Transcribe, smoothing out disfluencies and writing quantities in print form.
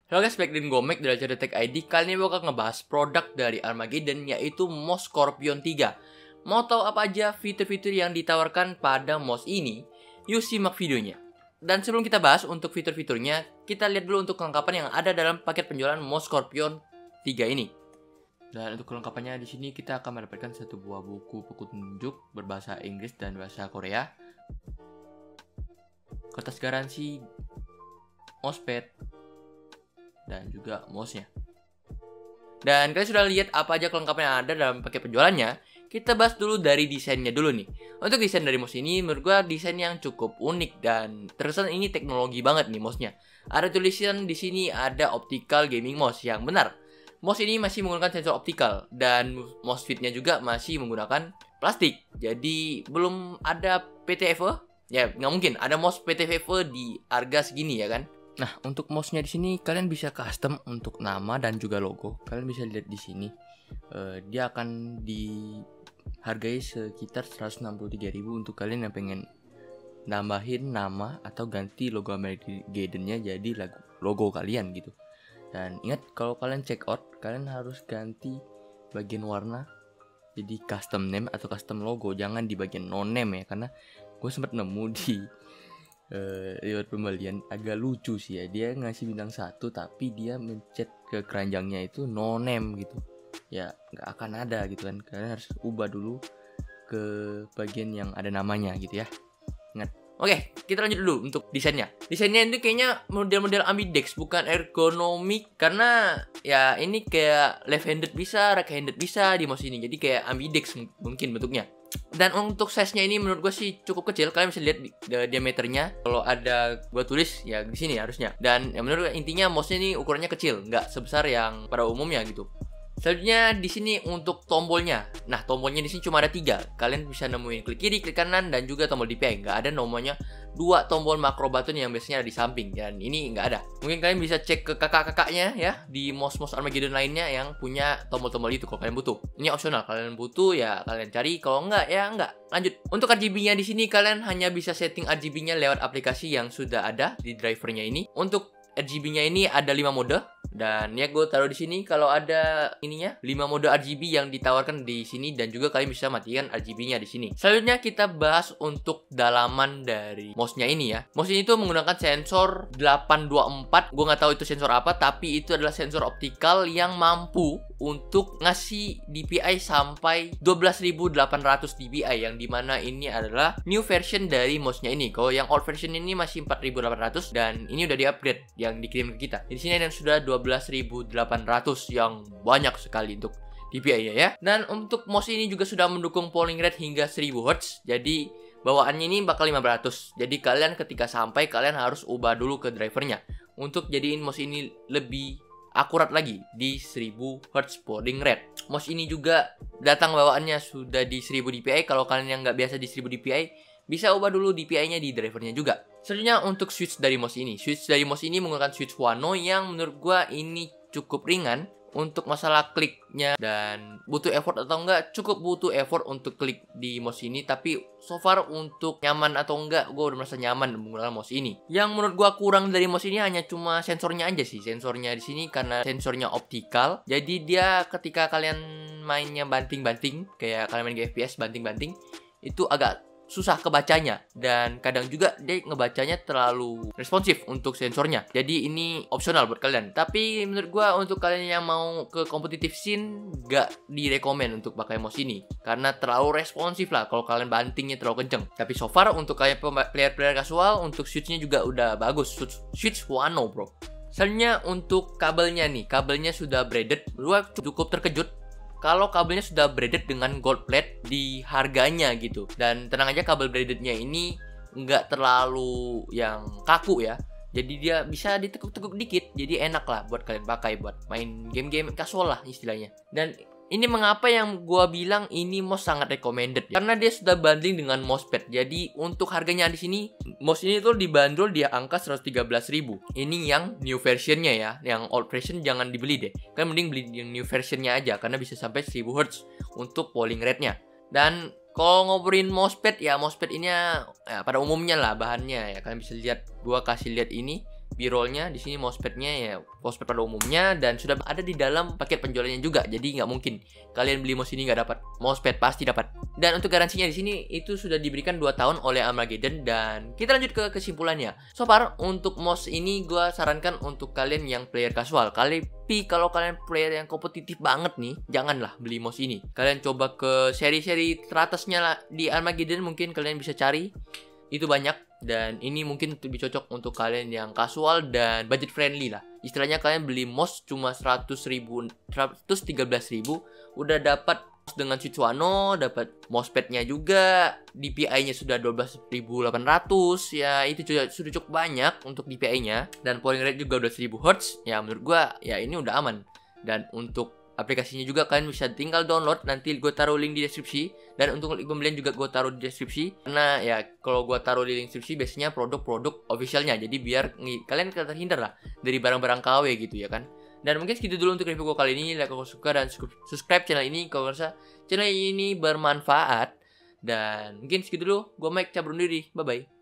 Halo guys, balik dengan Gomek dari Cerita Tech ID. Kali ini bakal ngebahas produk dari Armageddon, yaitu mouse Scorpion 3. Mau tahu apa aja fitur-fitur yang ditawarkan pada mouse ini? Yuk simak videonya. Dan sebelum kita bahas untuk fitur-fiturnya, kita lihat dulu untuk kelengkapan yang ada dalam paket penjualan mouse Scorpion 3 ini. Dan untuk kelengkapannya di sini kita akan mendapatkan satu buah buku petunjuk berbahasa Inggris dan bahasa Korea, kertas garansi, mousepad, dan juga mouse-nya. Dan kalian sudah lihat apa aja kelengkapan yang ada dalam paket penjualannya. Kita bahas dulu dari desainnya dulu nih. Untuk desain dari mouse ini, menurut gua desain yang cukup unik dan terkesan ini teknologi banget nih mouse-nya. Ada tulisan di sini ada optical gaming mouse, yang benar. Mouse ini masih menggunakan sensor optikal dan mouse fit-nya juga masih menggunakan plastik. Jadi belum ada PTFE. Ya, nggak mungkin ada mouse PTFE di harga segini ya kan? Nah, untuk mouse-nya di sini kalian bisa custom untuk nama dan juga logo. Kalian bisa lihat di sini. Dia akan dihargai sekitar 163.000 untuk kalian yang pengen nambahin nama atau ganti logo Armageddon-nya jadi logo kalian gitu. Dan ingat, kalau kalian check out, kalian harus ganti bagian warna jadi custom name atau custom logo, jangan di bagian no name ya, karena gue sempat nemu di lewat pembelian agak lucu sih ya. Dia ngasih bintang 1 tapi dia mencet ke keranjangnya itu no name gitu. Ya nggak akan ada gitu kan. Kalian harus ubah dulu ke bagian yang ada namanya gitu ya. Ingat. Oke, kita lanjut dulu untuk desainnya. Desainnya itu kayaknya model-model ambidex, bukan ergonomik, karena ya ini kayak left-handed bisa, right-handed bisa di mouse ini. Jadi kayak ambidex mungkin bentuknya. Dan untuk size-nya ini menurut gue sih cukup kecil. Kalian bisa lihat diameternya. Kalau ada gue tulis ya di sini harusnya. Dan ya menurut gue intinya mouse-nya ini ukurannya kecil, nggak sebesar yang pada umumnya gitu. Selanjutnya di sini untuk tombolnya. Nah, tombolnya di sini cuma ada 3. Kalian bisa nemuin klik kiri, klik kanan, dan juga tombol DPI. Nggak ada nomornya 2 tombol makro button yang biasanya ada di samping. Dan ini nggak ada. Mungkin kalian bisa cek ke kakak-kakaknya ya, di mouse-mouse Armageddon lainnya yang punya tombol-tombol itu kalau kalian butuh. Ini opsional. Kalian butuh ya kalian cari. Kalau nggak ya nggak. Lanjut. Untuk RGB-nya di sini kalian hanya bisa setting RGB-nya lewat aplikasi yang sudah ada di drivernya ini. Untuk RGB-nya ini ada 5 mode. Dan ya gue taruh di sini kalau ada ininya 5 mode RGB yang ditawarkan di sini, dan juga kalian bisa matikan RGB-nya di sini. Selanjutnya kita bahas untuk dalaman dari mouse-nya ini ya. Mouse ini tuh menggunakan sensor 824. Gue nggak tahu itu sensor apa, tapi itu adalah sensor optikal yang mampu untuk ngasih DPI sampai 12.800 DPI, yang dimana ini adalah new version dari mouse-nya ini. Kalau yang old version ini masih 4.800 dan ini udah di-upgrade yang dikirim ke kita. Di sini ada yang sudah 12.800, yang banyak sekali untuk DPI-nya ya. Dan untuk mouse ini juga sudah mendukung polling rate hingga 1000 Hz. Jadi bawaannya ini bakal 500. Jadi kalian ketika sampai kalian harus ubah dulu ke drivernya untuk jadiin mouse ini lebih akurat lagi di 1000 Hz polling rate. Mouse ini juga datang bawaannya sudah di 1000 DPI. Kalau kalian yang nggak biasa di 1000 DPI, bisa ubah dulu DPI-nya di drivernya juga. Selanjutnya untuk switch dari mouse ini. Switch dari mouse ini menggunakan switch Wano yang menurut gua ini cukup ringan untuk masalah kliknya. Dan butuh effort atau enggak? Cukup butuh effort untuk klik di mouse ini. Tapi so far untuk nyaman atau enggak, gua udah merasa nyaman menggunakan mouse ini. Yang menurut gua kurang dari mouse ini hanya cuma sensornya aja sih. Sensornya di sini karena sensornya optikal. Jadi dia ketika kalian mainnya banting-banting, kayak kalian main di FPS banting-banting, itu agak susah kebacanya, dan kadang juga dia ngebacanya terlalu responsif untuk sensornya. Jadi ini opsional buat kalian. Tapi menurut gua untuk kalian yang mau ke competitive scene gak direkomend untuk pakai mouse ini karena terlalu responsif lah kalau kalian bantingnya terlalu kenceng. Tapi so far untuk kalian player-player casual, untuk switchnya juga udah bagus. Switch Wano bro. Selanjutnya untuk kabelnya nih. Kabelnya sudah braided. Gua cukup terkejut kalau kabelnya sudah braided dengan gold plate di harganya gitu. Dan tenang aja, kabel braidednya ini nggak terlalu yang kaku ya. Jadi dia bisa ditekuk-tekuk dikit. Jadi enak lah buat kalian pakai buat main game-game casual lah istilahnya. Dan ini mengapa yang gua bilang ini mouse sangat recommended ya? Karena dia sudah bundling dengan mousepad. Jadi untuk harganya di sini, mouse ini tuh dibanderol di angka 113.000. Ini yang new versionnya ya. Yang old version jangan dibeli deh. Kalian mending beli yang new versionnya aja karena bisa sampai 1000 Hz untuk polling rate-nya. Dan kalau ngobrolin mousepad ya, mousepad ini ya pada umumnya lah bahannya ya. Kalian bisa lihat, gua kasih lihat ini. B-rollnya, di sini mousepadnya ya mousepad pada umumnya, dan sudah ada di dalam paket penjualannya juga. Jadi nggak mungkin kalian beli mouse ini nggak dapat mousepad, pasti dapat. Dan untuk garansinya di sini itu sudah diberikan 2 tahun oleh Armageddon. Dan kita lanjut ke kesimpulannya. So far untuk mouse ini gue sarankan untuk kalian yang player casual. Tapi kalau kalian player yang kompetitif banget nih, janganlah beli mouse ini. Kalian coba ke seri-seri teratasnya lah di Armageddon, mungkin kalian bisa cari. Itu banyak. Dan ini mungkin lebih cocok untuk kalian yang casual dan budget friendly lah. Istilahnya kalian beli mouse cuma 113.000 udah dapat dengan Sitsuano, dapat mousepadnya juga, DPI-nya sudah 12.800. Ya itu sudah cukup banyak untuk DPI-nya, dan polling rate juga udah 1000 Hz. Ya menurut gua ya ini udah aman. Dan untuk aplikasinya juga kalian bisa tinggal download, nanti gue taruh link di deskripsi. Dan untuk link pembelian juga gue taruh di deskripsi. Karena ya kalau gue taruh di link deskripsi biasanya produk-produk officialnya, jadi biar kalian terhindar lah dari barang-barang KW gitu ya kan. Dan mungkin segitu dulu untuk review gue kali ini. Like kalau suka dan subscribe channel ini kalau rasa channel ini bermanfaat. Dan mungkin segitu dulu, gue Mike cabut diri, bye bye.